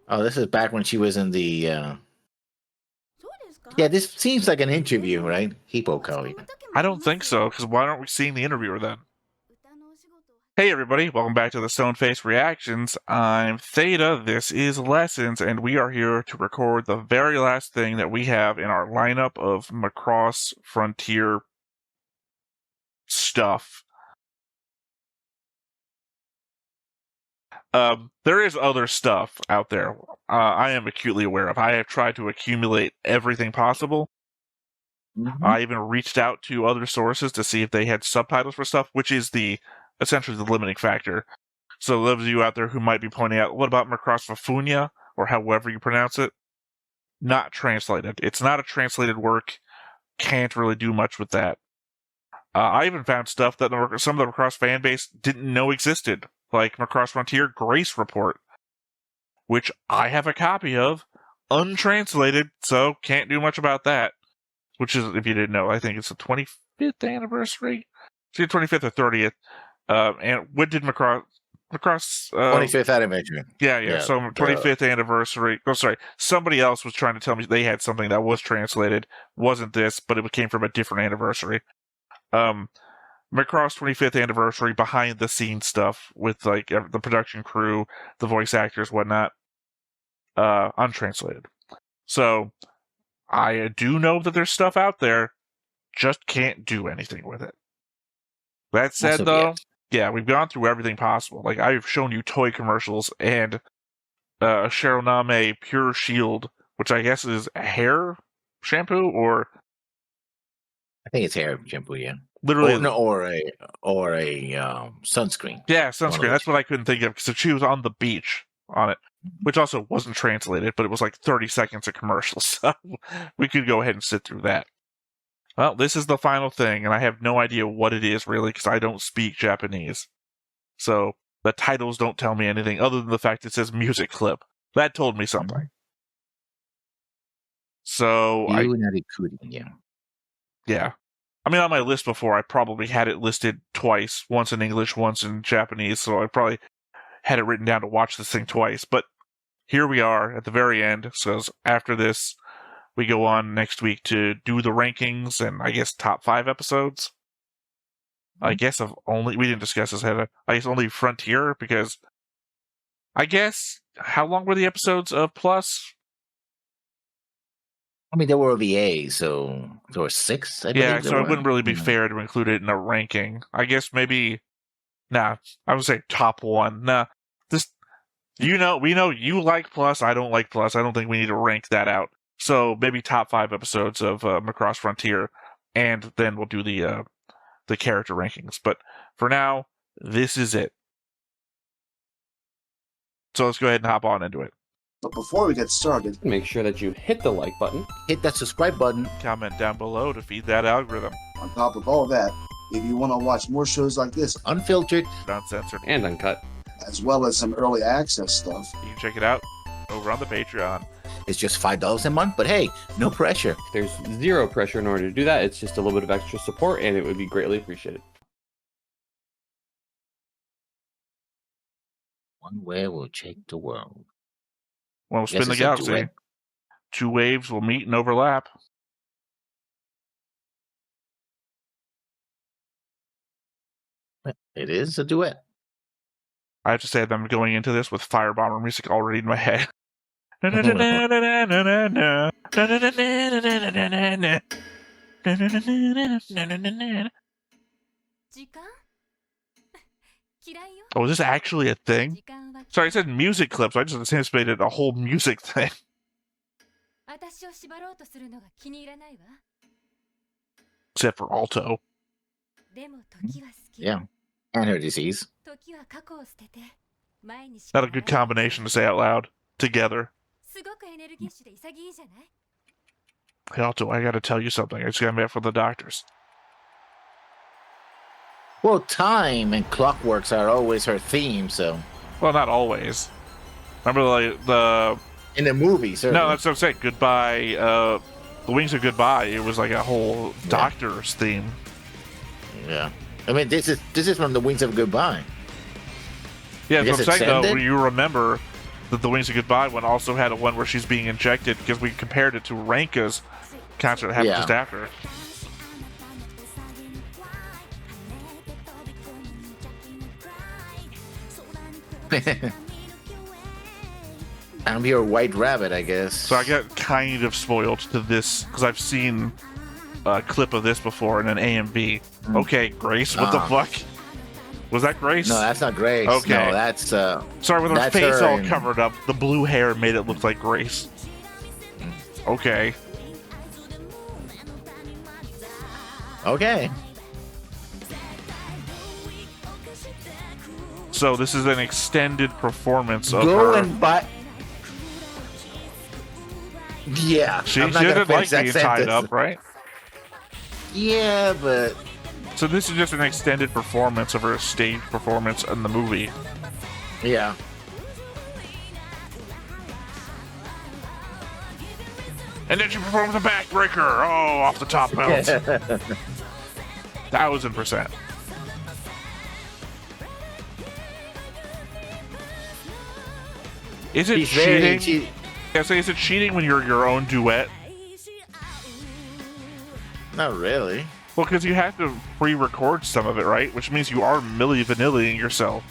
Oh, this is back when she was in the. Yeah, this seems like an interview, right? Hippo Koi. I don't think so, because why aren't we seeing the interviewer then? Hey everybody, welcome back to the Stoneface Reactions. I'm Theta, this is Lessons, and we are here to record the very last thing that we have in our lineup of Macross Frontier stuff. There is other stuff out there I am acutely aware of. I have tried to accumulate everything possible. I even reached out to other sources to see if they had subtitles for stuff, which is essentially the limiting factor. So those of you out there who might be pointing out, what about Macross Fafunia, or however you pronounce it? Not translated. It's not a translated work. Can't really do much with that. I even found stuff that some of the Macross fan base didn't know existed, like Macross Frontier Grace Report, which I have a copy of, untranslated, so can't do much about that. Which is, if you didn't know, I think it's the 25th anniversary. It's the 25th or 30th. And what did Macross 25th anniversary. Yeah. So 25th anniversary. Oh, sorry. Somebody else was trying to tell me they had something that was translated. Wasn't this, but it came from a different anniversary. Macross 25th anniversary behind the scenes stuff with like the production crew, the voice actors, whatnot. Untranslated. So I do know that there's stuff out there, just can't do anything with it. That said, though, yeah, we've gone through everything possible. Like, I've shown you toy commercials and Sharoname Pure Shield, which I guess is hair shampoo, or I think it's hair shampoo, yeah. Literally, or a sunscreen. Yeah, sunscreen. That's what I couldn't think of, because she was on the beach on it, which also wasn't translated, but it was like 30 seconds of commercials, so we could go ahead and sit through that. Well, this is the final thing, and I have no idea what it is, really, because I don't speak Japanese. So, the titles don't tell me anything, other than the fact it says music clip. That told me something. So, yeah. I mean, on my list before, I probably had it listed twice, once in English, once in Japanese, so I probably had it written down to watch this thing twice, but here we are at the very end. So after this, we go on next week to do the rankings and I guess top 5 episodes. I guess we didn't discuss this ahead. I guess only Frontier, because I guess, how long were the episodes of Plus? I mean, there were VAs, so there were 6. I yeah, so it wouldn't really be fair to include it in a ranking. I guess maybe, I would say top 1. We know you like Plus, I don't like Plus. I don't think we need to rank that out. So maybe top 5 episodes of Macross Frontier, and then we'll do the character rankings. But for now, this is it. So let's go ahead and hop on into it. But before we get started, make sure that you hit the like button, hit that subscribe button, comment down below to feed that algorithm. On top of all that, if you want to watch more shows like this, unfiltered, uncensored, and uncut, as well as some early access stuff, you can check it out over on the Patreon. It's just $5 a month, but hey, no pressure. There's zero pressure in order to do that. It's just a little bit of extra support, and it would be greatly appreciated. One way will shake the world. Well, we'll spin the galaxy. 2 waves will meet and overlap. It is a duet. I have to say that I'm going into this with Firebomber music already in my head. Oh, is this actually a thing? Sorry, I said music clips. I just anticipated a whole music thing. Except for Alto. Yeah, and her disease. Not a good combination to say out loud. Together. Hey, Alto, I gotta tell you something. I just got met from the doctors. Well, time and clockworks are always her theme, so... Well, not always. Remember, like, in the movie, certainly. No, that's what I'm saying. Goodbye, The Wings of Goodbye. It was like a whole doctor's theme. Yeah. I mean, this is from The Wings of Goodbye. Yeah, that's what I'm saying, though. You remember the Wings of Goodbye one also had a one where she's being injected because we compared it to Ranka's concert that happened just after. I'm your white rabbit, I guess. So I got kind of spoiled to this because I've seen a clip of this before in an A and B. Okay, Grace, what the fuck? Was that Grace? No, that's not Grace. Okay. No, that's sorry, with her face all covered up, the blue hair made it look like Grace. Okay. Okay. So this is an extended performance of Go her. and buy. Yeah, She I'm not gonna didn't like finish being that tied sentence. up, right? Yeah, but So this is just an extended performance of her stage performance in the movie. yeah. And then she performs a backbreaker. Oh, off the top belt. 1000%. Is it She's very cheating? I say, is it cheating when you're your own duet? Not really. Well, because you have to pre-record some of it, right? Which means you are Milli Vanilli-ing yourself.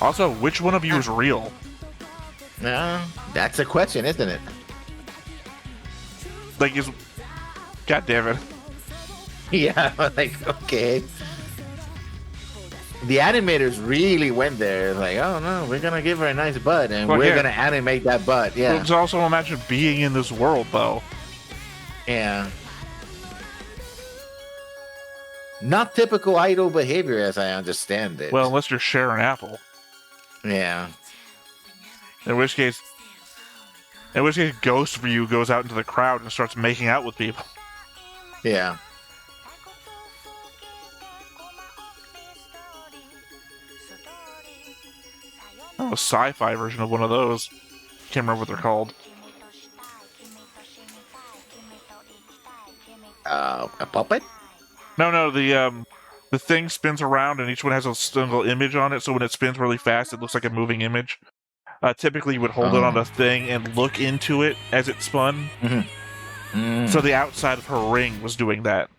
Also, which one of you is real? That's a question, isn't it? Like, is... God damn it. Yeah, like, okay. The animators really went there. Like, oh no, we're gonna give her a nice butt, and Well, we're yeah. gonna animate that butt. Yeah, Well, also imagine being in this world, though. yeah. Not typical idol behavior, as I understand it. Well, unless you're Sharon Apple. yeah. In which case, Ghost Ryu goes out into the crowd and starts making out with people. Yeah. Oh, a sci-fi version of one of those. Can't remember what they're called. A puppet? No, the thing spins around and each one has a single image on it, so when it spins really fast, it looks like a moving image. Typically, you would hold it on a thing and look into it as it spun. So the outside of her ring was doing that.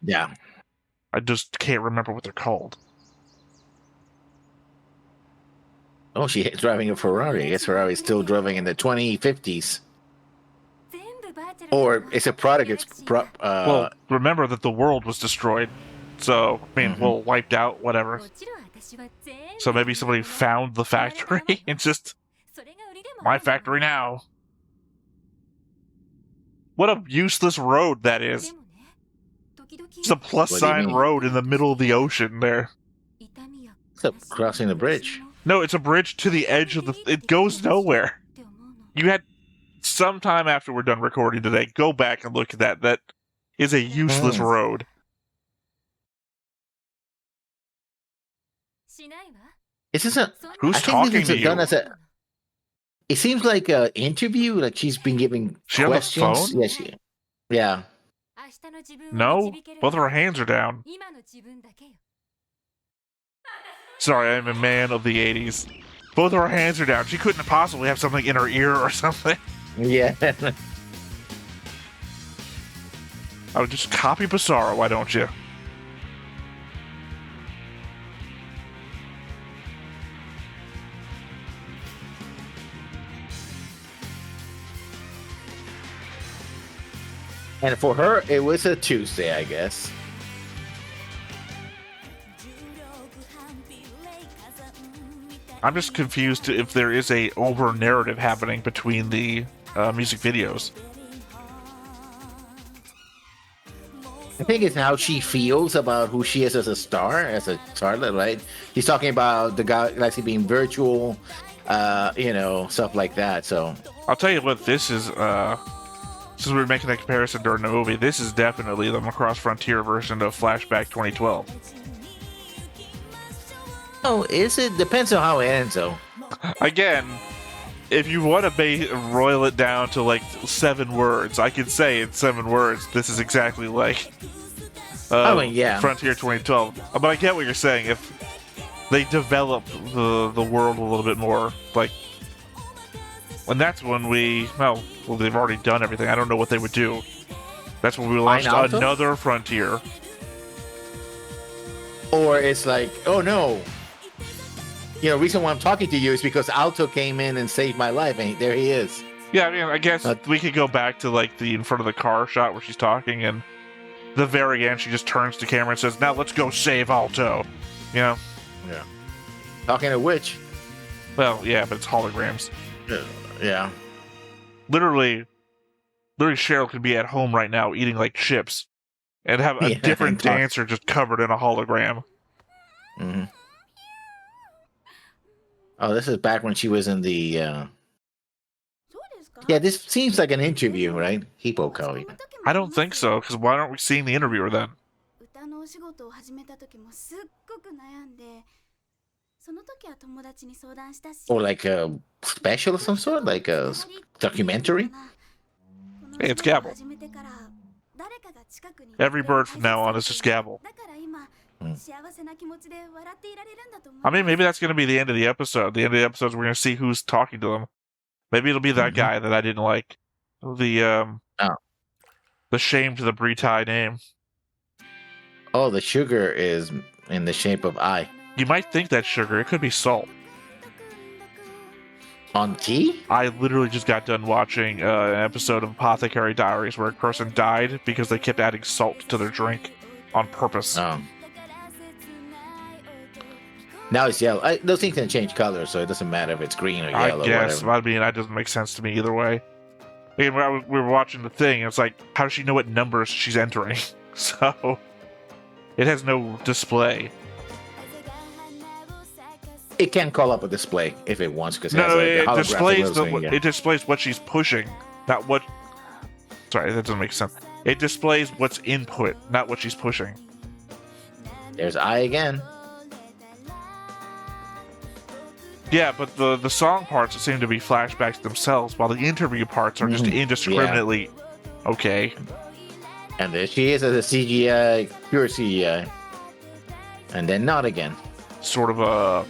Yeah. I just can't remember what they're called. Oh, she's driving a Ferrari. I guess Ferrari's still driving in the 2050s. Or it's a product. It's Well, remember that the world was destroyed. So, I mean, well, wiped out, whatever. So maybe somebody found the factory and just... My factory now. What a useless road that is. It's a plus What do you sign mean? road in the middle of the ocean there. except crossing the bridge. No, it's a bridge to the edge of the... It goes nowhere. You had some time after we're done recording today. Go back and look at that. That is a useless road. Is this a... Who's I think talking this to is you? done as a... It seems like an interview, like she's been giving She on the questions. phone? Yeah. No, both of her hands are down. Sorry, I'm a man of the 80s. Both of her hands are down. She couldn't possibly have something in her ear or something. Yeah. I would just copy Basara, why don't you? And for her, it was a Tuesday, I guess. I'm just confused if there is a over narrative happening between the music videos. I think it's how she feels about who she is as a star, as a starlet, right? He's talking about the galaxy being virtual, stuff like that. So I'll tell you what, this is, since we were making that comparison during the movie, this is definitely the Macross Frontier version of Flashback 2012. oh, is it? Depends on how it ends, though. Again, if you want to roil it down to like 7 words, I could say in 7 words, this is exactly like yeah. Frontier 2012. But I get what you're saying. If they develop the world a little bit more. Like, and that's when well, they've already done everything. I don't know what they would do. That's when we launched another frontier. Or it's like, oh no, reason why I'm talking to you is because Alto came in and saved my life, and there he is. Yeah, I mean, I guess we could go back to like the in front of the car shot where she's talking, and the very end she just turns to camera and says, "Now let's go save Alto." Yeah. Talking of which, well, yeah, but it's holograms. Yeah. Literally, Cheryl could be at home right now eating like chips, and have a different dancer just covered in a hologram. Mm-hmm. Oh, this is back when she was in the. Yeah, this seems like an interview, right? Hippo. I don't think so, because why aren't we seeing the interviewer then? Or like a special of some sort, like a documentary? Hey, it's Gabble. Every bird from now on is just Gabble. I mean, maybe that's going to be the end of the episode. The end of the episode, we're going to see who's talking to them. Maybe it'll be that guy that I didn't like. The shame to the Britai name. Oh, the sugar is in the shape of I. You might think that's sugar. It could be salt. On tea? I literally just got done watching an episode of Apothecary Diaries where a person died because they kept adding salt to their drink on purpose. Oh. Now it's yellow. Those things can change color, so it doesn't matter if it's green or yellow. I guess. I mean, that doesn't make sense to me either way. I mean, we were watching the thing, and it's like, how does she know what numbers she's entering? So, it has no display. It can call up a display if it wants, because it displays what she's pushing, not what. Sorry, that doesn't make sense. It displays what's input, not what she's pushing. There's I again. Yeah, but the song parts seem to be flashbacks themselves, while the interview parts are just indiscriminately okay. And there she is as a CGI, pure CGI, and then not again. Sort of a.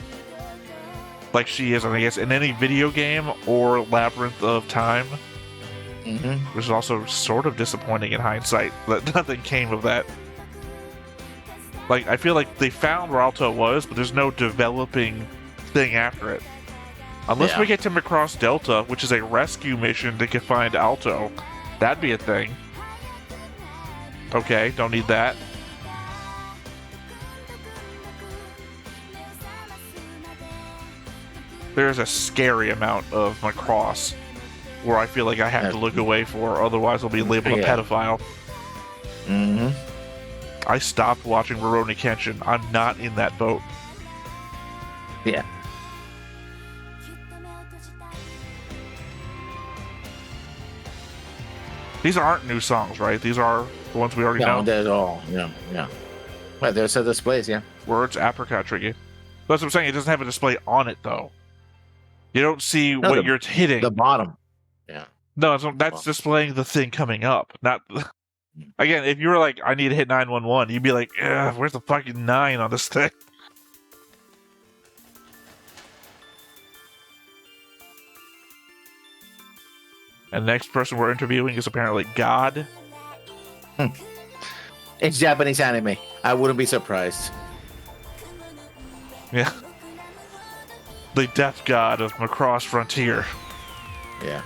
Like she is, I guess, in any video game or Labyrinth of Time. Which is also sort of disappointing in hindsight that nothing came of that. Like, I feel like they found where Alto was, but there's no developing thing after it. Unless we get to Macross Delta, which is a rescue mission to find Alto. That'd be a thing. Okay, don't need that. There's a scary amount of Macross where I feel like I have to look away for, otherwise I'll be labeled a pedophile. I stopped watching Rurouni Kenshin. I'm not in that boat. Yeah. These aren't new songs, right? These are the ones we already know. No, they're all. Yeah. Well, there's a displays, yeah. Words, apricot trigger. That's what I'm saying. It doesn't have a display on it, though. You don't see what you're hitting. The bottom. Yeah. No, that's displaying the thing coming up. Not. Again, if you were like, I need to hit 911, you'd be like, where's the fucking 9 on this thing? And the next person we're interviewing is apparently God. It's Japanese anime. I wouldn't be surprised. Yeah. The death god of Macross Frontier. Yeah.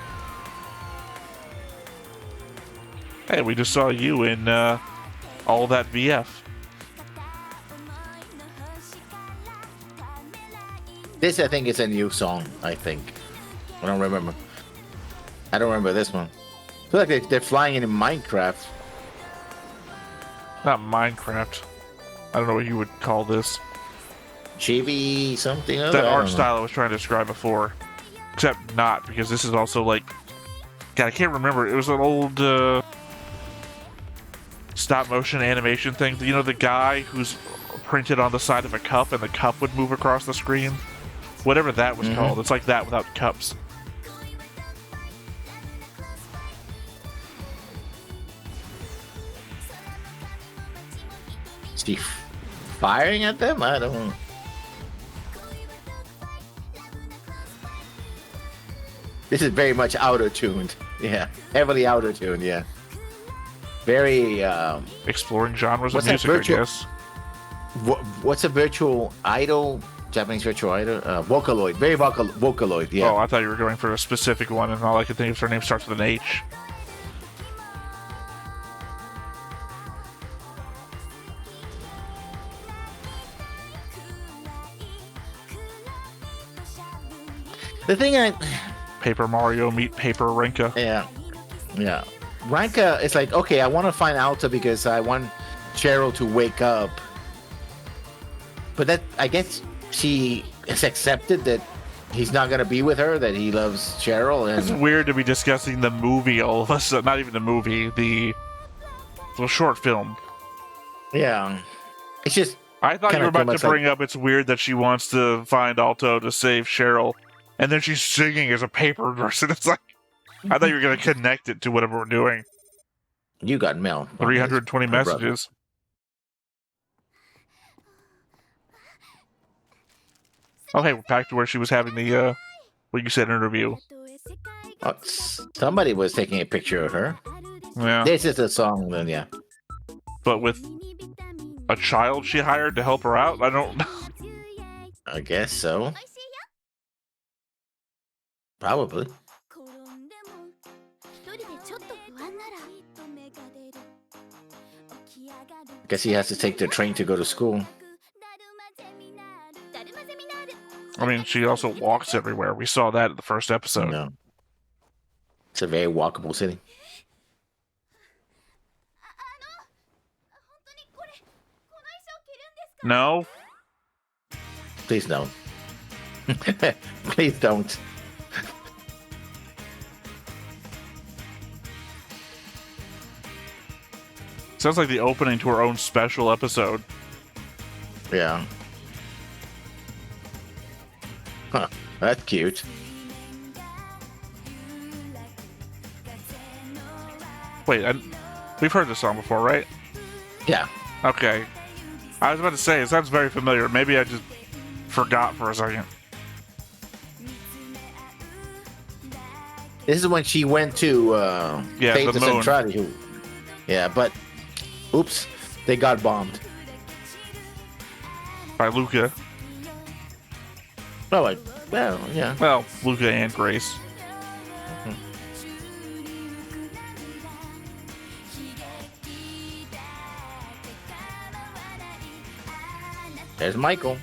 Hey, we just saw you in all that VF. This, I think, is a new song, I think. I don't remember this one. I feel like they're flying in Minecraft. Not Minecraft. I don't know what you would call this. Chibi something. That art style I was trying to describe before. Except not, because this is also like... God, I can't remember. It was an old stop-motion animation thing. You know, the guy who's printed on the side of a cup and the cup would move across the screen? Whatever that was called. It's like that without cups. Is he firing at them? I don't know. This is very much auto-tuned. Yeah, heavily auto-tuned. Yeah, very. Exploring genres of What's that music, virtual- I guess. What's a virtual idol? Japanese virtual idol? Vocaloid. Very Vocaloid. Yeah. Oh, I thought you were going for a specific one, and all I could think of her name starts with an H. The thing Paper Mario meet Paper Renka. yeah. Ranka is like, okay, I want to find Alta because I want Cheryl to wake up. But that, I guess she has accepted that he's not going to be with her, that he loves Cheryl. It's And weird to be discussing the movie all of us. Not even the movie, the short film. yeah, it's just, I thought you Kinda were about too to much bring up it's weird that she wants to find Alto to save Cheryl, and then she's singing as a paper person. It's like, I thought you were going to connect it to whatever we're doing. you got mail. 320 My brother. messages. Okay, we're back to where she was having the, what you said, interview. Oh, somebody was taking a picture of her. Yeah. This is a song, then, yeah. But with a child she hired to help her out? I don't... I guess so. Probably. Guess he has to take the train to go to school. I mean, she also walks everywhere. We saw that in the first episode. No. It's a very walkable city. No? Please don't. Please don't. Sounds like the opening to her own special episode. Yeah. Huh. That's cute. Wait, we've heard this song before, right? Yeah. Okay. I was about to say, it sounds very familiar. Maybe I just forgot for a second. This is when she went to Yeah, Fate the to moon. Centrale. Yeah, but oops, they got bombed. By Luca. Oh, well, yeah. Well, Luca and Grace. There's Michael.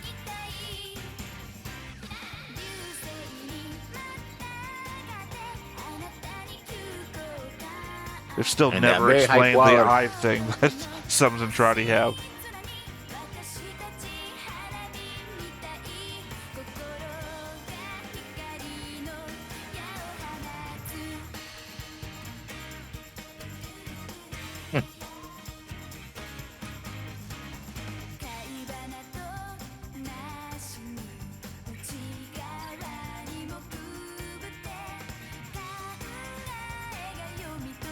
They've still And that never very high explained the quality. eye thing that some Zentradi have.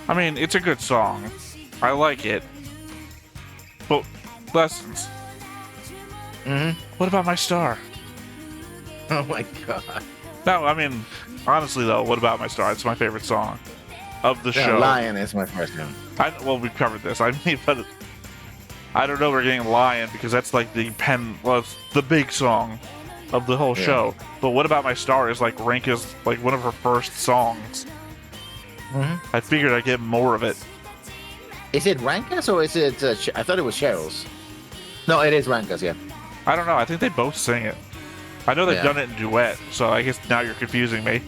I mean, it's a good song. I like it. But, lessons. Mm-hmm. What about My Star? Oh my god. No, I mean, honestly though, What About My Star? It's my favorite song of the Yeah, show. Lion is my first one. Well, we've covered this. I mean, but I don't know. We're getting Lion because that's like it's the big song of the whole Yeah. show. But What About My Star is like Renka's like one of her first songs. Mm-hmm. I figured I'd get more of it. Is it Ranka's or is it? I thought it was Cheryl's. No, it is Ranka's. Yeah. I don't know. I think they both sing it. I know they've Yeah. done it in duet, so I guess now you're confusing me.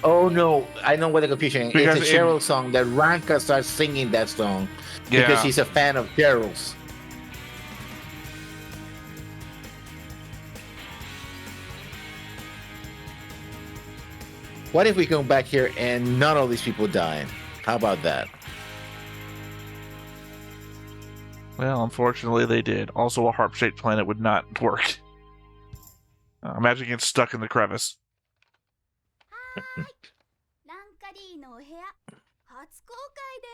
Oh no, I know what the confusion is. Because It's a Cheryl song that Ranka starts singing that song Yeah. because she's a fan of Cheryl's. What if we go back here and none of these people die? How about that? Well, unfortunately, they did. Also, a harp-shaped planet would not work. Imagine getting stuck in the crevice. ランカリーのお部屋初公開で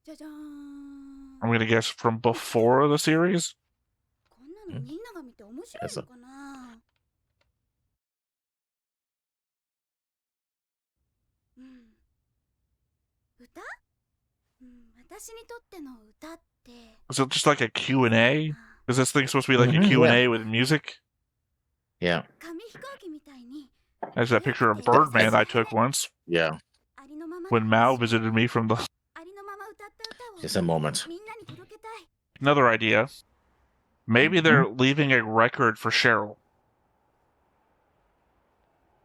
すじゃじゃーん I'm gonna guess from before the series? こんなのみんなが見て面白いのかな歌？私にとっての歌って。 Is it just like a Q&A? Is this thing supposed to be like a Q&A with music? Yeah. 紙飛行機みたいに There's that picture of Birdman I took once Yeah. ありのまま when Mao visited me from the... ありのまま歌った歌を Just a moment. みんなに届けたい。 Another idea. Maybe they're leaving a record for Cheryl.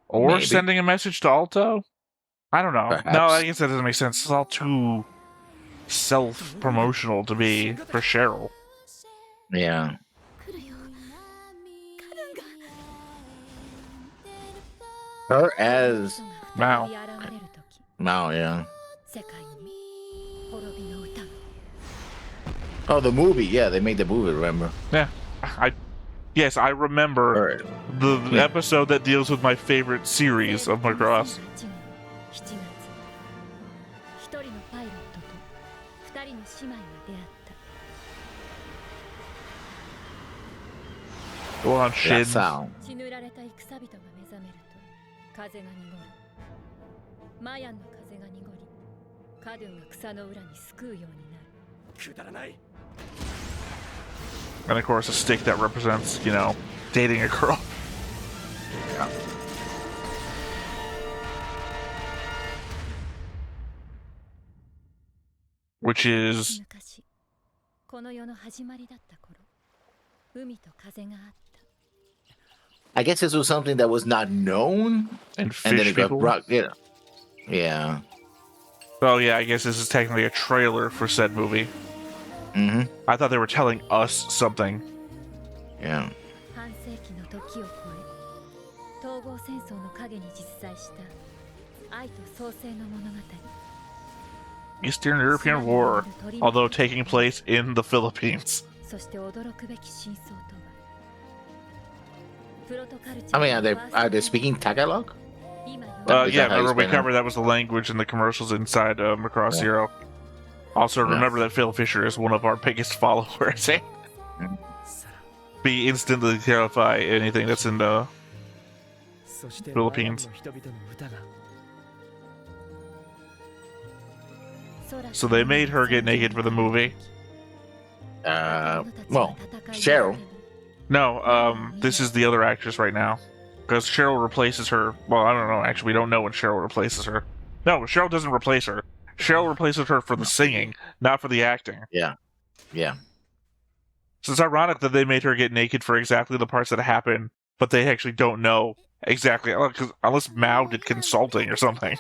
Or Maybe. sending a message to Alto? I don't know. Perhaps. No, I guess that doesn't make sense. It's all too self-promotional to be for Cheryl. Yeah. 来るよ。カルンが Her as Mao. Mao, yeah. 世界に滅びの歌が Oh, the movie. Yeah, they made the movie, remember? Yeah. Yes, I remember Alright. the episode that deals with my favorite series of Macross. 7月、一人のパイロットと二人の姉妹が出会った。 The one on That Shin. sound. 血塗られた戦人が目覚めると風が濁る。マヤンの風が濁り、カドゥンが草の裏にすくうようになる。くだらない。 And of course, a stick that represents, you know, dating a girl. Yeah. Which is 昔、この世の始まりだった頃、海と風があった。 I guess this was something that was not known, and and then fish it got people. brought. Yeah. Yeah. Oh yeah, I guess this is technically a trailer for said movie. Mm-hmm. I thought they were telling us something. Yeah. 半世紀の時を超え、統合戦争の陰に実在した愛と創生の物語。 Eastern European War, although taking place in the Philippines. そして驚くべき真相とは。プロトカルチャ I ー mean, are they speaking Tagalog? 今よ Is Yeah, that how you remember we spell it? covered that was the language in the commercials inside Macross Yeah. Zero. Also, Yeah. remember that Phil Fisher is one of our biggest followers. Mhm. Be instantly terrify anything that's in the Philippines. So they made her get naked for the movie. Well, Cheryl. No, this is the other actress right now. Because Cheryl replaces her. Well, I don't know. Actually, we don't know when Cheryl replaces her. No, Cheryl doesn't replace her. Cheryl replaces her for the singing, not for the acting. Yeah. So it's ironic that they made her get naked for exactly the parts that happen, but they actually don't know exactly. Unless Mao did consulting or something.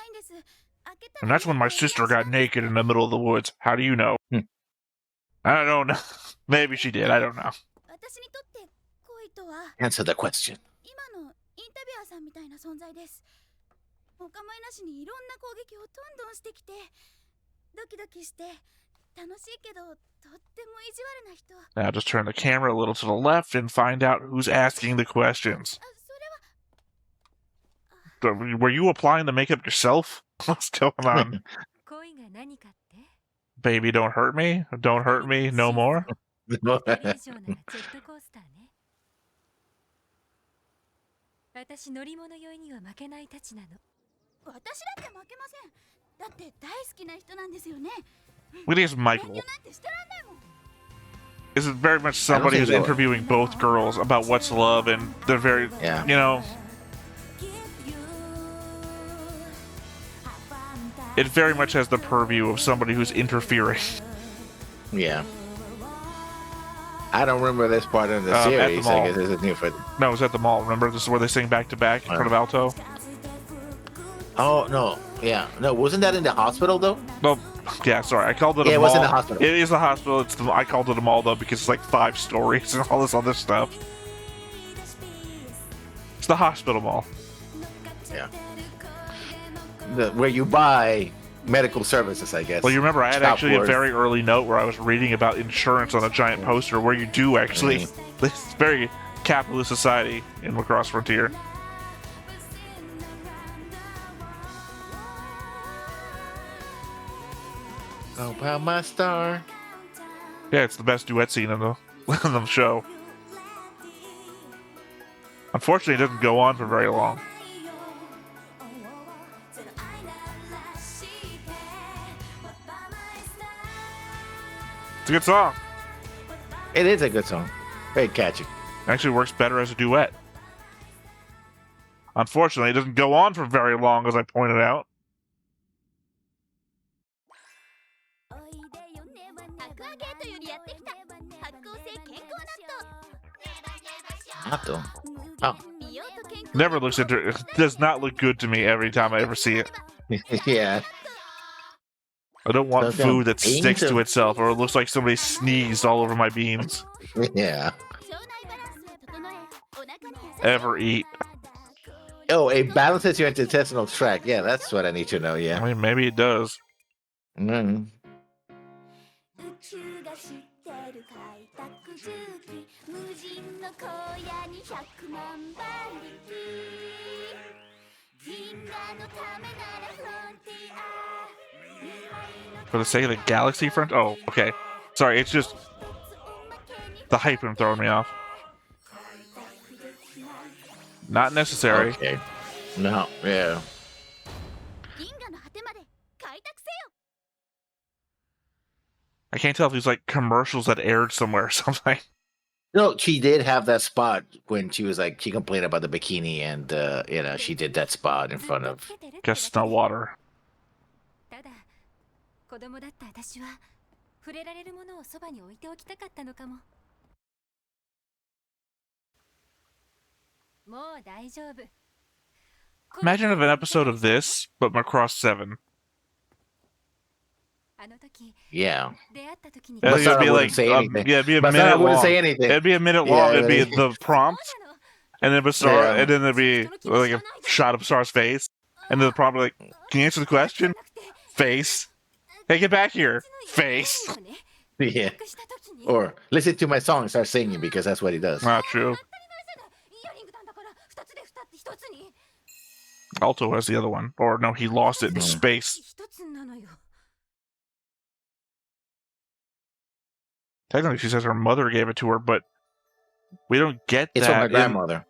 And that's when my sister got naked in the middle of the woods. How do you know? I don't know. Maybe she did. I don't know. 私にとって恋とは Answer the question. 今のインタビュアーさんみたいな存在です。お構いなしにいろんな攻撃をどんどんしてきて、ドキドキして楽しいけどとっても意地悪な人。 Now just turn the camera a little to the left and find out who's asking the questions. それは Were you applying the makeup yourself? What's going on? 恋が何かって Baby, don't hurt me. Don't hurt me no more. これ以上ならジェットコースターね。私乗り物酔いには負けないたちなの。私だって負けません。だって大好きな人なんですよね。 Look at this Michael. なんてしてらんないもん。 This is very much somebody who's think so. interviewing both girls about what's love, and they're very, Yeah. you know, it very much has the purview of somebody who's interfering. Yeah. I don't remember this part of the At the series. I mall. guess it's new for. No, it was at the mall. Remember, this is where they sing back to back in front of Alto. Oh no. Yeah. No, wasn't that in the hospital though? Well, yeah, sorry, I called it a Yeah, it mall. was in the hospital. It is the hospital. I called it a mall though because it's like 5 stories and all this other stuff. It's the hospital mall. Yeah. Where you buy medical services, I guess. Well, you remember I had Stop actually a wars. very early note where I was reading about insurance on a giant poster where you do actually. This very capitalist society in Macross Frontier. Oh, about my star. Yeah, it's the best duet scene in the in the show. Unfortunately, it doesn't go on for very long. It's a good song. It is a good song. Very catchy. Actually works better as a duet. Unfortunately, it doesn't go on for very long, as I pointed out. Natto. Oh. Never looks it does not look good to me every time I ever see it. Yeah. I don't want So food that beans sticks to or- itself, or it looks like somebody sneezed all over my beans. Yeah. Ever eat. Oh, it balances your intestinal tract. Yeah, that's what I need to know. I Yeah. mean, maybe it does. Mm. For the sake of the galaxy front? Oh, okay. Sorry, it's just the hype and throwing me off. Not necessary. Okay. No. Yeah. I can't tell if these like commercials that aired somewhere or something. No, she did have that spot when she was like she complained about the bikini, and she did that spot in front of. Guess it's not water. ただ子供だった私は触れられるものをそばに置いておきたかったのかも。もう大丈夫。 Imagine if an episode of this, but Macross 7. あの時 Yeah. 出会った時に I think it'd Masara be wouldn't like, say anything. yeah, it'd be a Masara minute wouldn't long. say anything. It'd be a minute Yeah, long. It'd be it- the prompt, and then Basara, Yeah. and then there'd be like a shot of Basara's face, and then the prompt would be like, "Can you answer the question?" Face. Hey, get back here. Face. Yeah. Or listen to my song and start singing because that's what he does. Not true. Alto has the other one, or no, he lost it in space. Technically, she says her mother gave it to her, but we don't get It's from that. my grandmother.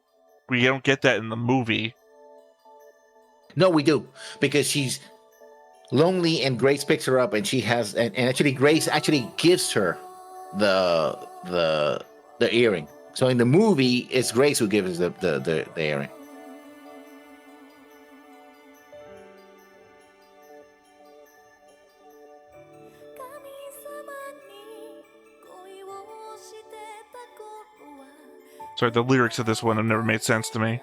We don't get that in the movie. No, we do because she's lonely and Grace picks her up and she has and actually Grace actually gives her the earring. So in the movie, it's Grace who gives the earring. Sorry, the lyrics of this one have never made sense to me.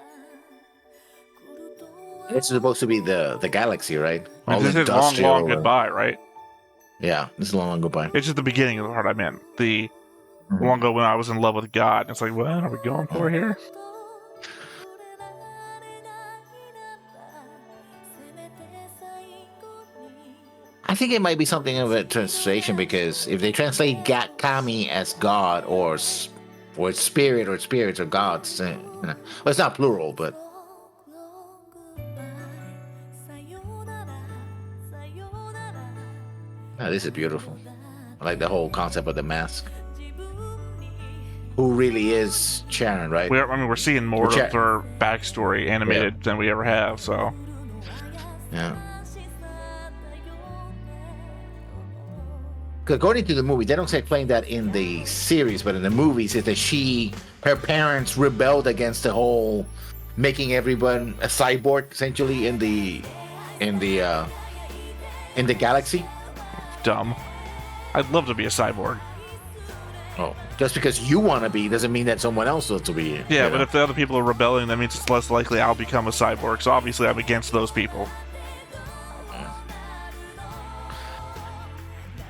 It's supposed to be the galaxy, right? Like, this is long, industrial, long goodbye, right? Yeah, this is long goodbye. It's just the beginning of the part I meant. The long ago when I was in love with God. It's like, what are we going for here? I think it might be something of a translation because if they translate Kami as God or spirit or spirits or gods, well, it's not plural, but this is beautiful. I like the whole concept of the mask. Who really is Sharon, right? We're seeing more of her backstory animated than we ever have, so. Yeah. According to the movie, they don't explain that in the series, but in the movies, is that her parents rebelled against the whole making everyone a cyborg, essentially in the galaxy. Dumb. I'd love to be a cyborg. Oh, just because you want to be doesn't mean that someone else wants to be. Yeah, but if the other people are rebelling, that means it's less likely I'll become a cyborg. So obviously, I'm against those people.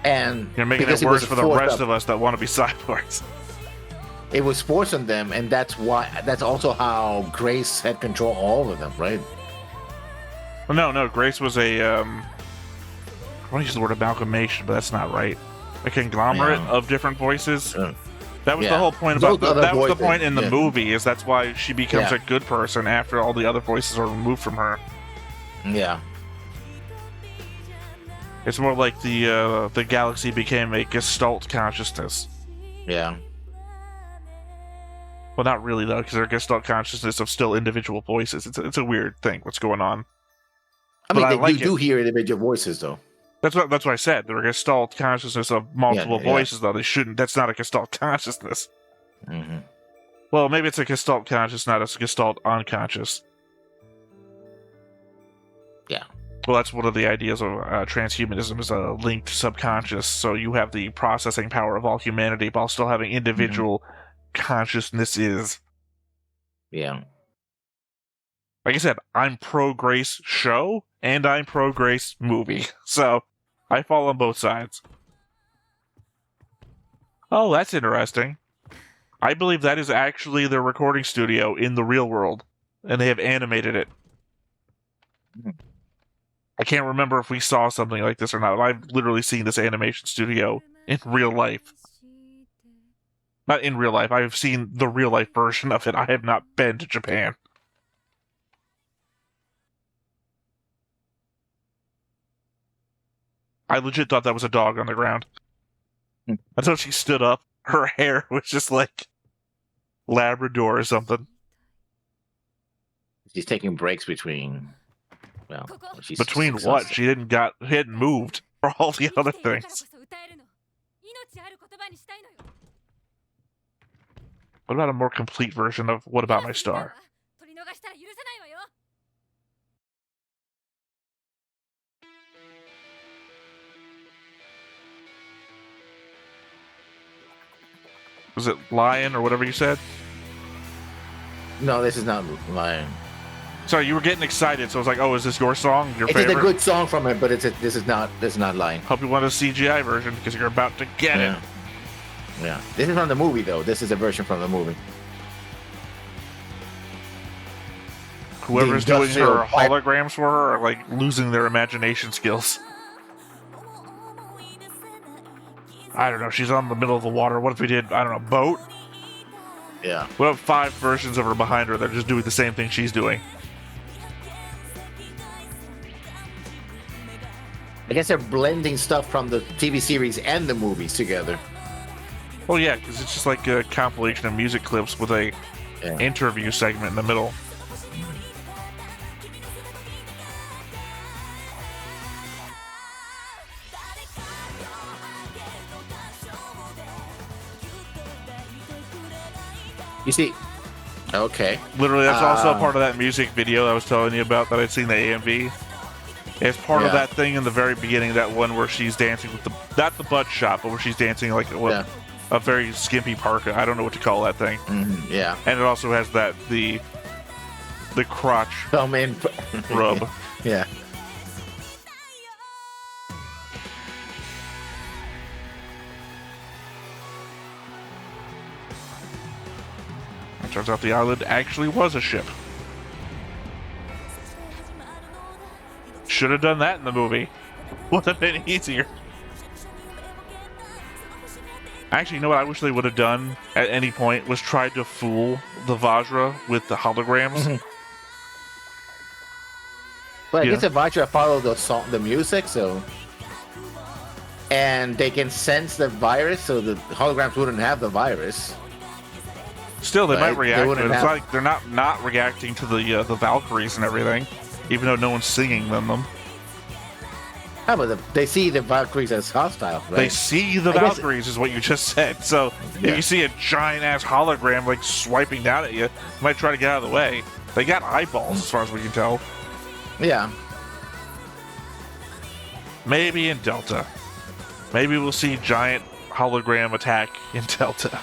And you're making it worse for the rest of us that want to be cyborgs. It was forced on them, and that's also how Grace had control of all of them, right? Well, no, Grace was a I want to use the word amalgamation, but that's not right. A conglomerate of different voices. That was the whole point about that was the point in the movie, is that's why she becomes a good person after all the other voices are removed from her. Yeah. It's more like the galaxy became a Gestalt consciousness. Yeah. Well, not really though, because they're Gestalt consciousness of still individual voices. It's a weird thing. What's going on? I mean, you do hear individual voices though. That's what I said. They're a Gestalt consciousness of multiple Yeah. voices, though. They shouldn't. That's not a Gestalt consciousness. Hmm. Well, maybe it's a Gestalt conscious, not a Gestalt unconscious. Yeah. Well, that's one of the ideas of transhumanism is a linked subconscious. So you have the processing power of all humanity while still having individual consciousnesses. Yeah. Like I said, I'm pro Grace show and I'm pro Grace movie. So I fall on both sides. Oh, that's interesting. I believe that is actually their recording studio in the real world, and they have animated it. I can't remember if we saw something like this or not. I've literally seen this animation studio in real life. Not in real life. I've seen the real life version of it. I have not been to Japan. I legit thought that was a dog on the ground. Until she stood up. Her hair was just like Labrador or something. She's taking breaks between. Well, she's Between exhausted. what? She hadn't moved for all the other things. What about a more complete version of What About My Star? Was it Lion or whatever you said? No, this is not Lion. Sorry, you were getting excited, so I was like, "Oh, is this your song? Your It's favorite?" a good song from it, but this is not Lion. Hope you want a CGI version because you're about to get it. Yeah. This is from the movie, though. This is a version from the movie. Whoever's The doing her industrial pipe. holograms for her are like losing their imagination skills. I don't know. She's on the middle of the water. What if we did, I don't know, boat? Yeah. What if 5 versions of her behind her that are just doing the same thing she's doing? I guess they're blending stuff from the TV series and the movies together. Well, yeah, because it's just like a compilation of music clips with a Yeah. interview segment in the middle. You see, okay. Literally, that's also part of that music video I was telling you about that I'd seen the AMV. It's part of Yeah. that thing in the very beginning, that one where she's dancing with not the butt shot, but where she's dancing like a very skimpy parka. I don't know what to call that thing. Yeah. And it also has the crotch Come in. rub. Yeah. It turns out the island actually was a ship. Should have done that in the movie. Would have been easier. Actually, you know what I wish they would have done at any point was tried to fool the Vajra with the holograms. But I Yeah. guess the Vajra follow the music, so. And they can sense the virus, so the holograms wouldn't have the virus. Still, they Right, might they react, but wouldn't it's have- like they're not reacting to the Valkyries and everything, even though no one's singing them. How about they see the Valkyries as hostile, right? They see the I guess- Valkyries, is what you just said. So Yeah. if you see a giant ass hologram like swiping down at you, you might try to get out of the way. They got eyeballs, as far as we can tell. Yeah. Maybe in Delta. Maybe we'll see giant hologram attack in Delta.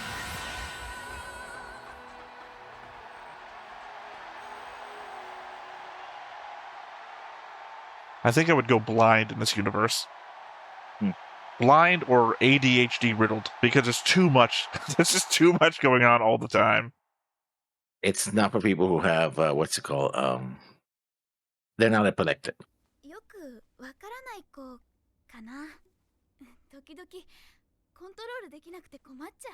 I think I would go blind in this universe. Blind or ADHD riddled, because it's too much. There's just too much going on all the time. It's not for people who have, what's it called? They're not epileptic. よくわからない子かな。時々コントロールできなくて困っちゃう。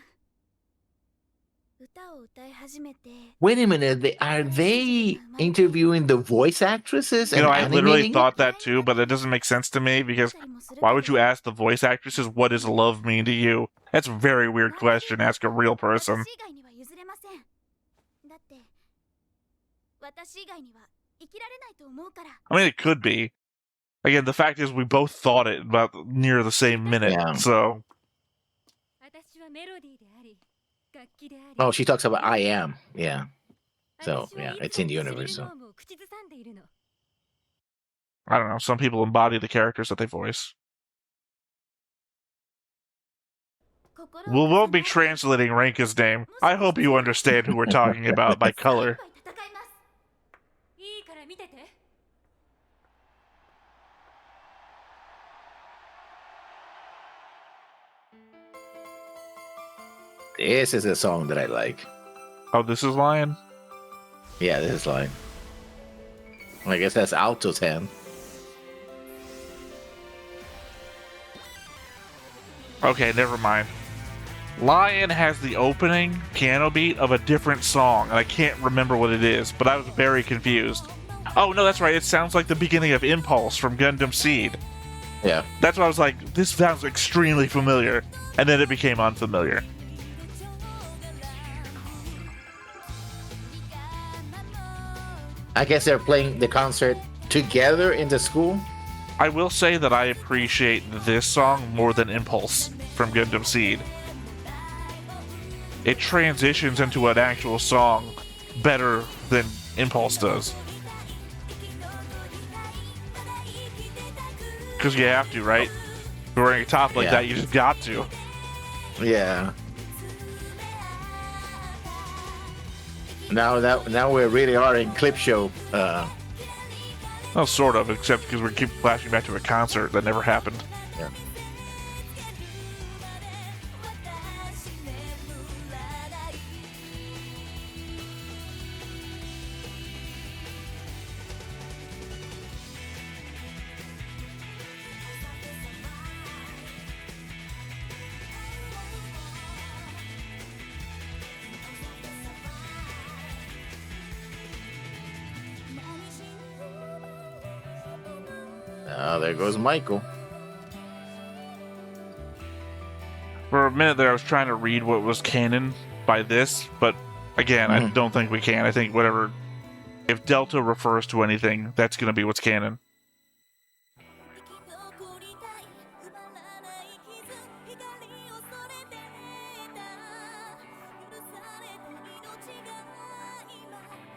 歌を歌い始めて。 Wait a minute, are they interviewing the voice actresses You and know, I literally animating? thought that too, but it doesn't make sense to me because why would you ask the voice actresses what does love mean to you? That's a very weird question to ask a real person. 私以外には譲れません。だって私以外には生きられないと思うから。 I mean, it could be. Again, the fact is we both thought it about near the same minute. Yeah. So 私はメロディーであり楽器であり Oh, she talks about I am. Yeah. So, 私は yeah, い it's つ in the も universe. スリル So. ノームを口ずさんでいるの I don't know. Some people embody the characters that they voice. 心 We を won't 重 be ね合わせ translating Ranka's name. I hope you understand who we're talking about by color. 戦います いいから見てて This is a song that I like. Oh, this is Lion? Yeah, this is Lion. I guess that's Alto's hand. Okay, never mind. Lion has the opening piano beat of a different song, and I can't remember what it is, but I was very confused. Oh, no, that's right. It sounds like the beginning of Impulse from Gundam Seed. Yeah. That's why I was like, this sounds extremely familiar. And then it became unfamiliar. I guess they're playing the concert together in the school. I will say that I appreciate this song more than Impulse from Gundam Seed. It transitions into an actual song better than Impulse does. Because you have to, right? Wearing a top like Yeah. that, you just got to. Yeah. Now we really are in clip show. Well, sort of, except because we keep flashing back to a concert that never happened. Yeah. Oh, there goes Michael. For a minute there, I was trying to read what was canon by this, but again, I don't think we can. I think whatever... If Delta refers to anything, that's going to be what's canon.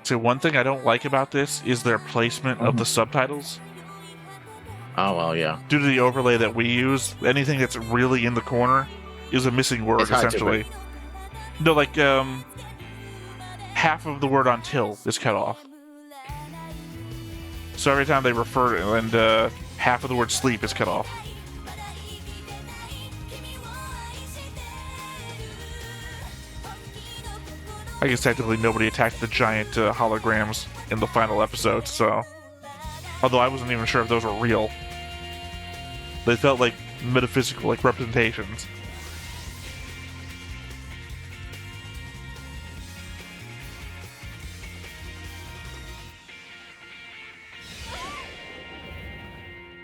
So one thing I don't like about this is their placement of the subtitles. Oh, well, yeah. Due to the overlay that we use, anything that's really in the corner is a missing word, It's hard to essentially. No, like, half of the word until is cut off. So every time they refer to it, and half of the word sleep is cut off. I guess technically nobody attacked the giant holograms in the final episode, so... Although I wasn't even sure if those were real. They felt like metaphysical, like representations.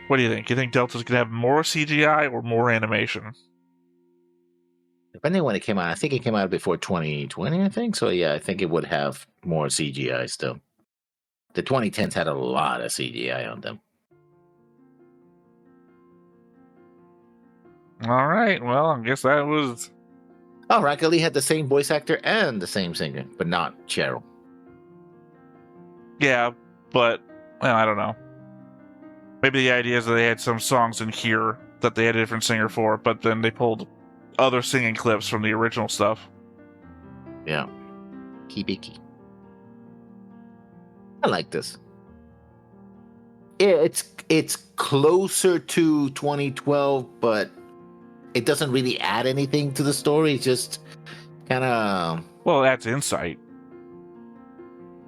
What do you think? You think Delta's gonna have more CGI or more animation? Depending on when it came out, I think it came out before 2020, I think. So, yeah, I think it would have more CGI still. The 2010s had a lot of CGI on them. All right, well, I guess that was... Oh, Rocket Lee had the same voice actor and the same singer, but not Cheryl. Yeah, but, well, I don't know. Maybe the idea is that they had some songs in here that they had a different singer for, but then they pulled other singing clips from the original stuff. Yeah. Hibiki. I like this. Yeah, it's closer to 2012, but it doesn't really add anything to the story. It's just kind of... Well, that's insight.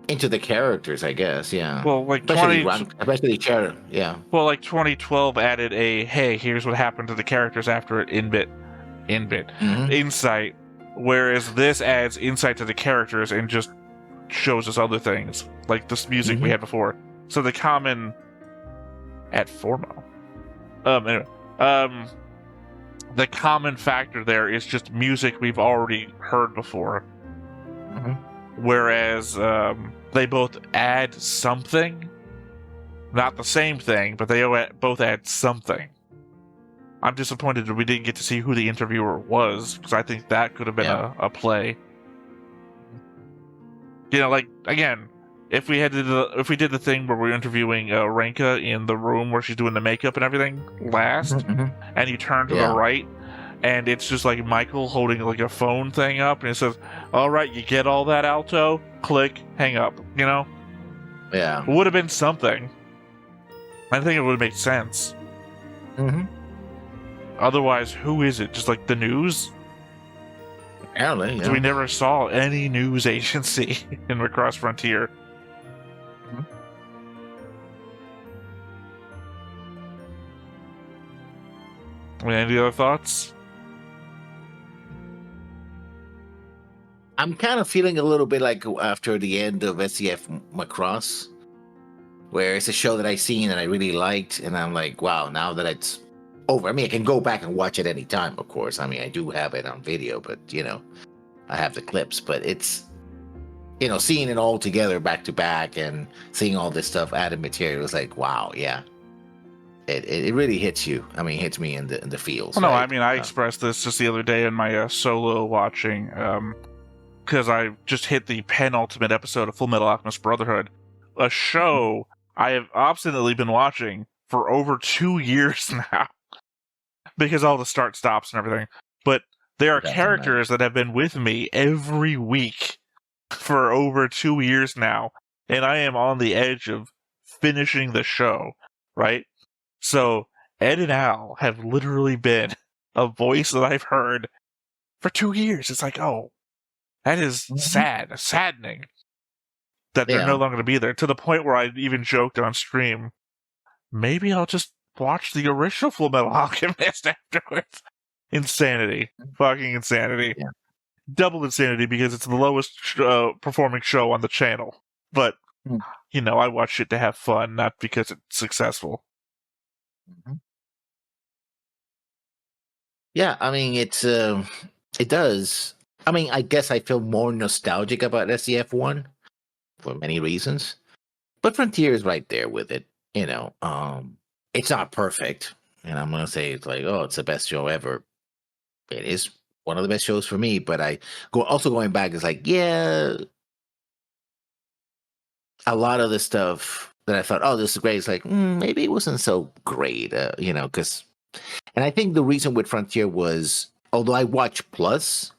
Into the characters, I guess, yeah. Well, like especially Cheryl, yeah. Well, like 2012 added a, hey, here's what happened to the characters after it insight, whereas this adds insight to the characters and just shows us other things, like this music we had before. So the common... At Formo. The common factor there is just music we've already heard before. Whereas they both add something Not the same thing, but they both add something. I'm disappointed that we didn't get to see who the interviewer was, because I think that could have been a play. You know, like, again, if we did the thing where we're interviewing Renka in the room where she's doing the makeup and everything last, and you turn to the right, and it's just like Michael holding like a phone thing up, and it says, "All right, you get all that, Alto? Click, hang up." You know? Yeah. It would have been something. I think it would have made sense. Otherwise, who is it? Just like the news? Apparently, So we never saw any news agency in Macross Frontier. Any other thoughts? I'm kind of feeling a little bit like after the end of SCF Macross, where it's a show that I seen and I really liked, and I'm like, wow, now that it's over. I mean, I can go back and watch it anytime, of course. I mean, I do have it on video, but, you know, I have the clips. But it's, you know, seeing it all together back to back and seeing all this stuff added material is like, wow, yeah. It really hits you. I mean, it hits me in the feels. Well, no, right? I mean, I expressed this just the other day in my solo watching, because I just hit the penultimate episode of Full Metal Alchemist Brotherhood, a show I have obstinately been watching for over 2 years now, because all the start stops and everything. But there are characters that have been with me every week for over 2 years now, and I am on the edge of finishing the show, right? So Ed and Al have literally been a voice that I've heard for 2 years. It's like, oh, that is saddening that they're no longer going to be there, to the point where I even joked on stream, maybe I'll just watch the original Full Metal Alchemist afterwards. Insanity. Fucking insanity. Yeah. Double insanity, because it's the lowest performing show on the channel. But, you know, I watch it to have fun, not because it's successful. Yeah, I mean, it does. I mean, I guess I feel more nostalgic about SCF 1 for many reasons. But Frontier is right there with it. You know, it's not perfect. And I'm going to say it's like, oh, it's the best show ever. It is one of the best shows for me. But also going back, it's like, yeah, a lot of the stuff that I thought, oh, this is great. It's like, maybe it wasn't so great, you know, because, and I think the reason with Frontier was, although I watched Plus,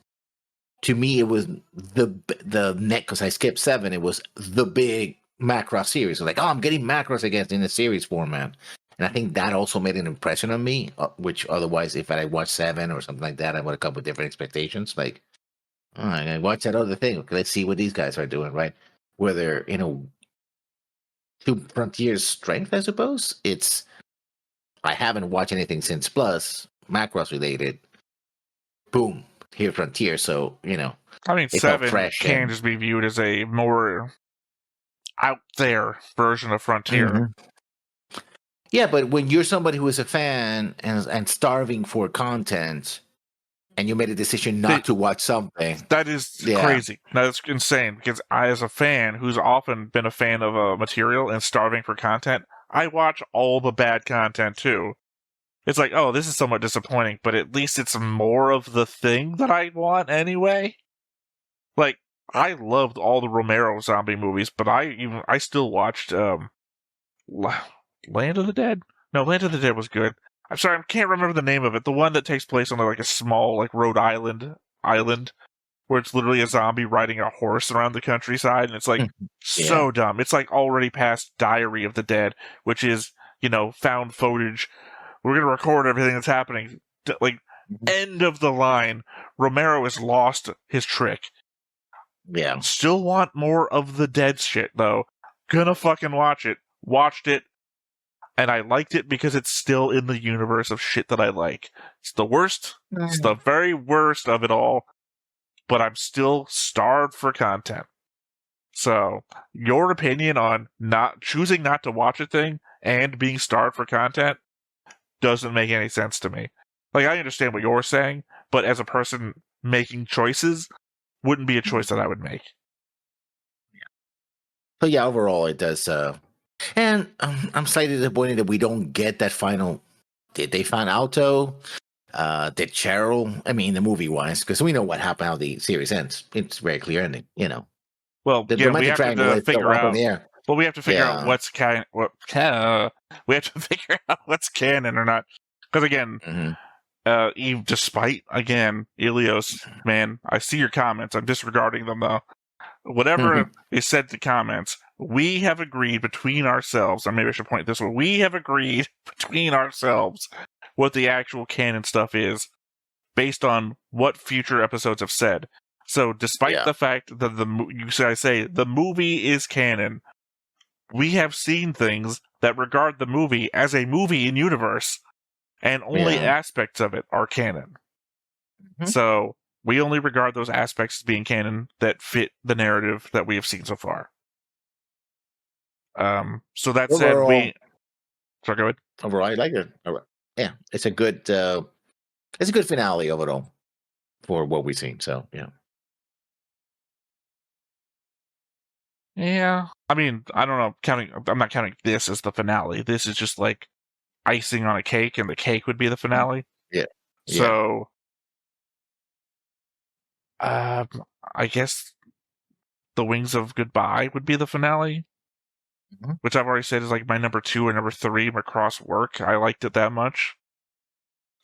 to me, it was the net, because I skipped 7, it was the big Macross series. Like, oh, I'm getting Macross again in the series format. And I think that also made an impression on me, which otherwise, if I watched 7 or something like that, I would have come with different expectations. Like, oh, I watch that other thing. Okay, let's see what these guys are doing, right? Whether, you know, to Frontier's strength, I suppose, it's, I haven't watched anything since Plus, Macross related. Boom, here Frontier. So, you know, I mean, 7 can and just be viewed as a more out there version of Frontier. Yeah, but when you're somebody who is a fan and starving for content, and you made a decision not to watch something, that is crazy. That's insane, because I, as a fan who's often been a fan of material and starving for content, I watch all the bad content too. It's like, oh, this is somewhat disappointing, but at least it's more of the thing that I want anyway. Like, I loved all the Romero zombie movies, but I still watched Land of the Dead? No, Land of the Dead was good. I'm sorry, I can't remember the name of it. The one that takes place on like a small, like, Rhode Island, where it's literally a zombie riding a horse around the countryside, and it's like so dumb. It's like already past Diary of the Dead, which is, you know, found footage. We're gonna record everything that's happening. Like, end of the line. Romero has lost his trick. Yeah. Still want more of the Dead shit, though. Gonna fucking watch it. Watched it. And I liked it because it's still in the universe of shit that I like. It's the worst. It's the very worst of it all. But I'm still starved for content. So, your opinion on choosing not to watch a thing and being starved for content doesn't make any sense to me. Like, I understand what you're saying, but as a person making choices, wouldn't be a choice that I would make. But yeah, overall, it does And I'm slightly disappointed that we don't get that final. Did they find Alto? Did Cheryl? I mean, the movie wise, because we know what happened how the series ends. It's very clear ending. You know, Well, the yeah, we romantic have triangle to is still figure up in out. the air. Well, we have to figure out Yeah. what's we have to figure out what's canon or not. Because again, Mhm. Eve, despite again, Ilios, man, I see your comments. I'm disregarding them though. Whatever is said in the comments, we have agreed between ourselves, or maybe I should point this way, we have agreed between ourselves what the actual canon stuff is based on what future episodes have said. So despite Yeah. the fact that I say the movie is canon, we have seen things that regard the movie as a movie in universe, and only Yeah. aspects of it are canon. Mhm. So we only regard those aspects as being canon that fit the narrative that we have seen so far. So that said, Overall, sorry, go ahead. overall, I like it. All right. Yeah, it's a good finale overall for what we've seen. So yeah. Yeah, I mean, I don't know. I'm not counting this as the finale. This is just like icing on a cake, and the cake would be the finale. Yeah. So, I guess the Wings of Goodbye would be the finale, Mhm. which I've already said is like my number 2 or number 3 Macross work. I liked it that much.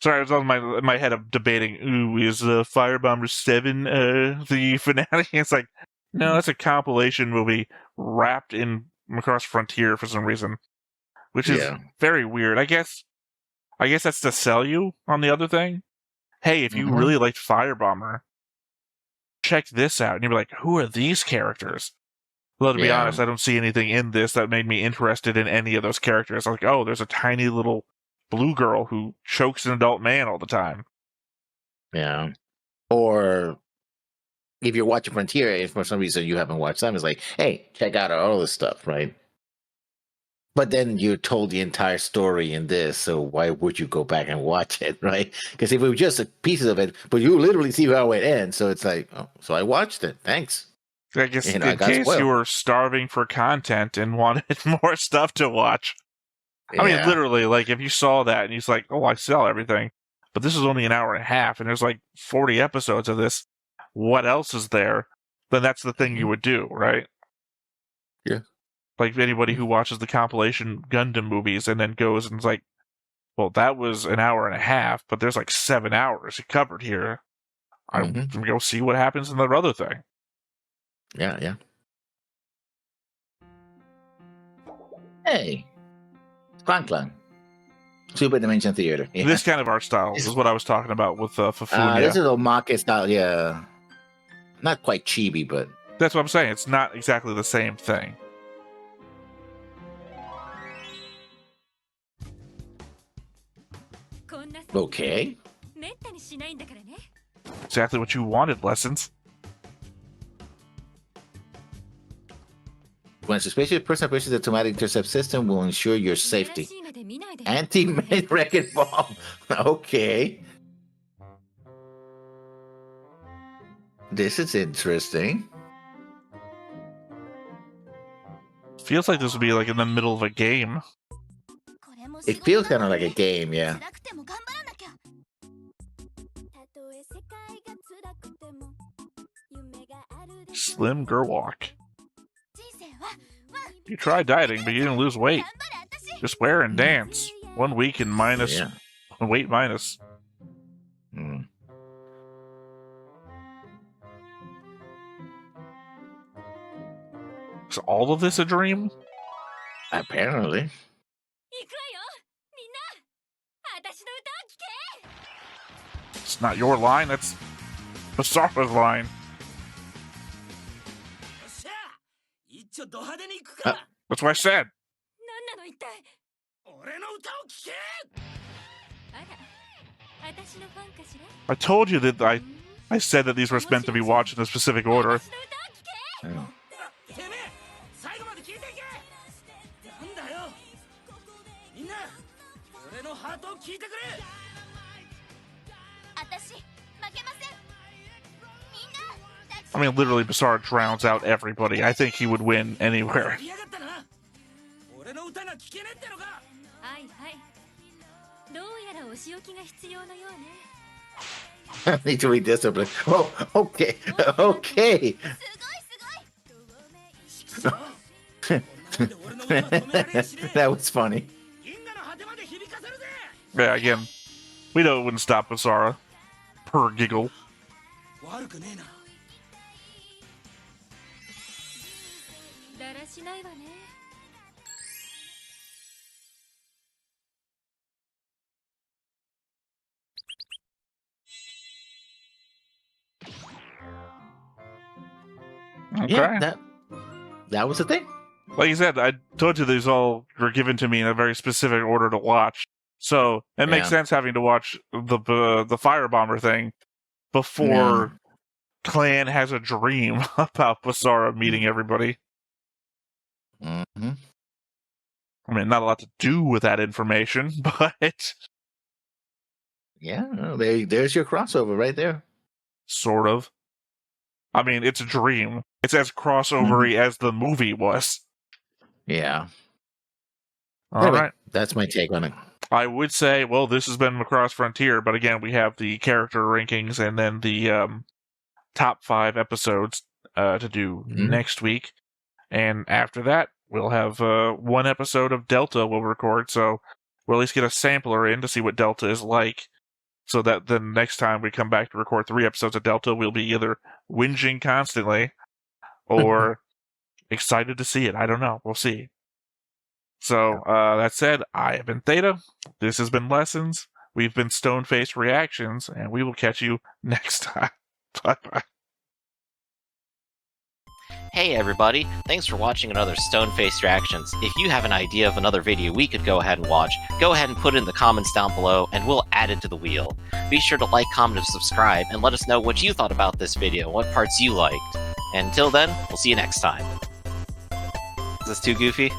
Sorry, I was on my head of debating. Ooh, is Firebomber 7 the finale? It's like, no, that's a compilation movie wrapped in Macross Frontier for some reason, which is Yeah. very weird. I guess that's to sell you on the other thing. Hey, if you Mhm. really liked Firebomber, check this out. And you'd be like, who are these characters? Well, to be Yeah. honest, I don't see anything in this that made me interested in any of those characters. I was like, oh, there's a tiny little blue girl who chokes an adult man all the time. Yeah. Or if you're watching Frontier, if for some reason you haven't watched them, it's like, hey, check out all this stuff, right? But then you told the entire story in this, so why would you go back and watch it, right? Because if it was just pieces of it, but you literally see how it ends, so it's like, oh, so I watched it. Thanks. I guess I in got case you spoiled. were starving for content and wanted more stuff to watch. I mean, Yeah. literally, like, if you saw that and you're like, oh, I sell everything, but this is only an hour and a half, and there's like 40 episodes of this, what else is there? Then that's the thing you would do, right? Yeah. Like anybody who watches the compilation Gundam movies and then goes and is like, well, that was an hour and a half, but there's like 7 hours covered here. I'm Mhm. gonna go see what happens in the other thing. Yeah, yeah. Hey, Clan Clan. Super Dimension Theater. Yeah. This kind of art style is what I was talking about with Fufunya. This is Omake style, yeah. Not quite chibi, but That's what I'm saying. It's not exactly the same thing. okay. Exactly what you wanted, Lessons. When a suspicious person approaches the automatic intercept system, will ensure your safety. Anti-main wrecking bomb. Okay. This is interesting. Feels like this would be like in the middle of a game. It feels kind of like a game, yeah. Slim Gerwalk. You tried dieting, but you didn't lose weight. Just wear and dance. 1 week and minus Yeah. weight minus. Mm. Is all of this a dream? Apparently. It's not your line, that's Basara's line. That's what I said. I told you that I said that these were meant to be watched in a specific order. Oh. I mean, literally, Basara drowns out everybody. I think he would win anywhere. はいはい。どうやらお仕置きが必要のようね。I need to read this. I'm like, oh, okay, okay. That was funny. Yeah, again, we know it wouldn't stop Basara. Per giggle. Okay. Yeah, that was the thing. Like you said, I told you these all were given to me in a very specific order to watch. So it makes sense having to watch the Firebomber thing before Clan has a dream about Basara meeting everybody. Mm-hmm. I mean, not a lot to do with that information, but yeah, there's your crossover right there. Sort of. I mean, it's a dream. It's as crossovery as the movie was. Yeah. All right. That's my take on it. I would say, well, this has been Macross Frontier, but again, we have the character rankings and then the top 5 episodes to do next week. And after that, we'll have 1 episode of Delta we'll record, so we'll at least get a sampler in to see what Delta is like, so that the next time we come back to record 3 episodes of Delta, we'll be either whinging constantly or excited to see it. I don't know. We'll see. So, that said, I have been Theta. This has been Lessons. We've been Stone-Faced Reactions, and we will catch you next time. Bye-bye. Hey everybody, thanks for watching another Stone-Faced Reactions. If you have an idea of another video we could go ahead and watch, go ahead and put it in the comments down below and we'll add it to the wheel. Be sure to like, comment, and subscribe, and let us know what you thought about this video, what parts you liked. And until then, we'll see you next time. Is this too goofy?